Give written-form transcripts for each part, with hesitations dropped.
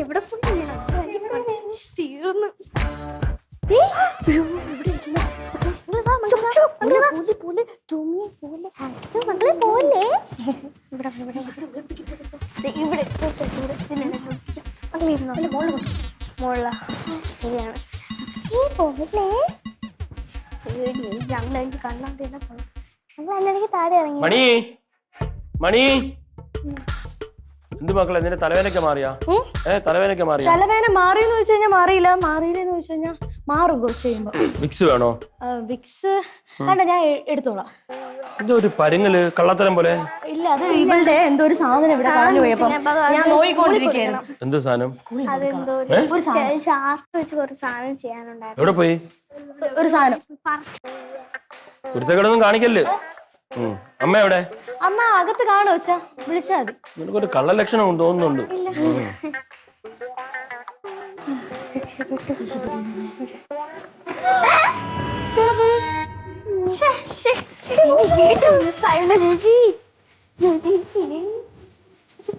എവിടെ തീർന്നു. മോള ശരിയാണ്. ഞങ്ങളെനിക്ക് കണ്ണാൻ തന്നെ പോയി. ഞങ്ങൾ അതിനിടയ്ക്ക് താഴെ ഇറങ്ങി. മണി മണി എന്ത് മക്കളെ നിന്റെ തലവേനൊക്കെ മാറിയാ? തലവേനൊക്കെ മാറിയാ? തലവേന മാറിയെന്ന് ചോദിച്ചു കഴിഞ്ഞാൽ മാറിയില്ല, മാറിയില്ലെന്ന് ചോദിച്ചു കഴിഞ്ഞാൽ മാറും കുറച്ച് കഴിയുമ്പോ. വിക്സ് വേണോ? വിക്സ് വേണ്ട, ഞാൻ എടുത്തോളാം. എന്തോ ഒരു പരുങ്ങല് കള്ളത്തരം പോലെ. ഇല്ല, അത് ഇവളുടെ എന്തോ ഒരു സാധനം ഇവിടെ കളഞ്ഞു പോയപ്പോ ഞാൻ നോക്കിക്കൊണ്ടിരിക്കുകയായിരുന്നു. എന്തോ സാധനം? അതെന്തോ ഷാർപ്പ് വെച്ച് കുറച്ച് സാധനം ചെയ്യാനുണ്ടായിരുന്നു. എവിടെ പോയി? ഒരു സാധനം കുരുത്തക്കേടൊന്നും കാണിക്കല്ലേ. അമ്മ എവിടെ? അമ്മ അകത്ത് കാണോ വെച്ചാ വിളിച്ചാ മതി. നിനക്കൊരു കള്ള ലക്ഷണം തോന്നുന്നുണ്ട്.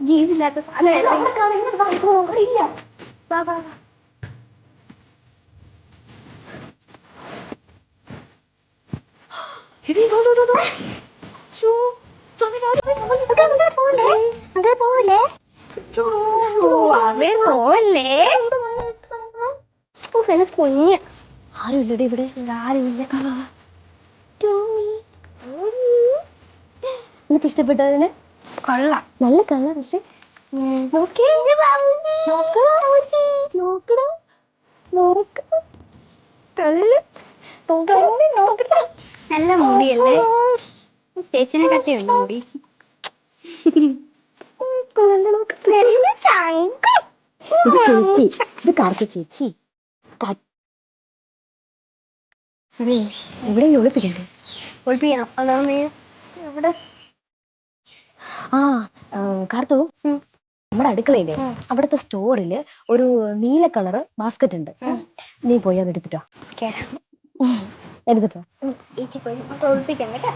ജീവില്ലാത്ത കുഞ്ഞ് ആരുമില്ലടി ഇവിടെ, ആരുമില്ല. നിനക്ക് ഇഷ്ടപ്പെട്ടതിന് കൊള്ളാം, നല്ല കളർ. പക്ഷെ നല്ല മുടിയല്ലേ? ചേച്ചിനെ കട്ടിയുണ്ട് മുടി. ചേച്ചി, ഇത് കറുത്ത ചേച്ചി. ഇവിടെ ഒളിപ്പിക്കണ്ടേ? ഒളിപ്പിക്കണം. അതാണ് നീ ഇവിടെ. ആ കാർത്തു, നമ്മുടെ അടുക്കളയില് അവിടുത്തെ സ്റ്റോറില് ഒരു നീല കളറ് ബാസ്ക്കറ്റ് ഉണ്ട്. നീ പോയി അത് എടുത്തിട്ടോ. എടുത്തിട്ടോ. ചേച്ചി പോയി ഒളിപ്പിക്കാം കേട്ടോ.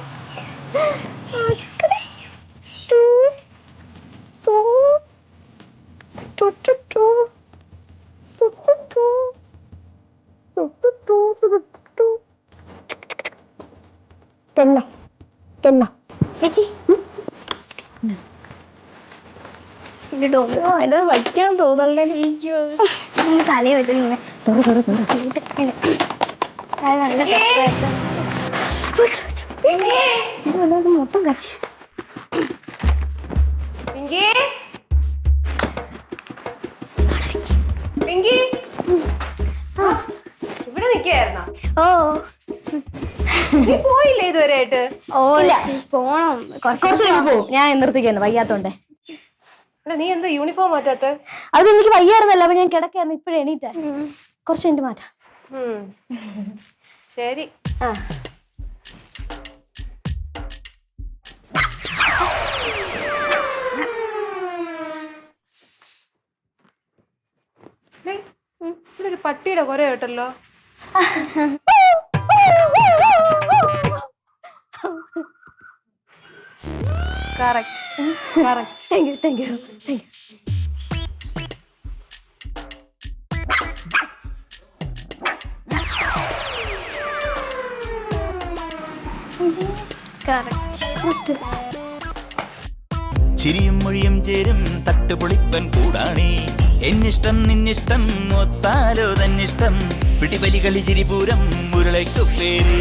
ചേച്ചി വയ്ക്കാൻ തോന്നല്ലേ? തലയെ വെച്ചു മൊത്തം കഴിച്ചു. ഇവിടെ നിക്കായിരുന്നോ? ഓ പോയില്ലേ ഇതുവരെയായിട്ട്? ഓ പോണം, കുറച്ച് പോവും. ഞാൻ നിർത്തിക്കുന്നു, വയ്യാത്തോണ്ടേ. അല്ല, നീ എന്താ യൂണിഫോം മാറ്റാത്ത? അത് എനിക്ക് വയ്യായിരുന്നല്ലോ, അപ്പൊ ഞാൻ കിടക്കായിരുന്നു. ഇപ്പഴേ എണീറ്റാ. കുറച്ച് കഴിഞ്ഞ് മാറ്റാം. ശരി. ഇവിടെ ഒരു പട്ടിയുടെ കുര കേട്ടല്ലോ. Correct. Thank you, thank you, thank you. ചിരിയും മൊഴിയും ചേരും തട്ടുപൊളിപ്പൻ കൂടാണേ. എന്നിഷ്ടം നിന്നിഷ്ടം ഒത്താലോ തന്നിഷ്ടം. പിടിപലി കളി ചിരിപൂരം മുരളയ്ക്കു പേര്.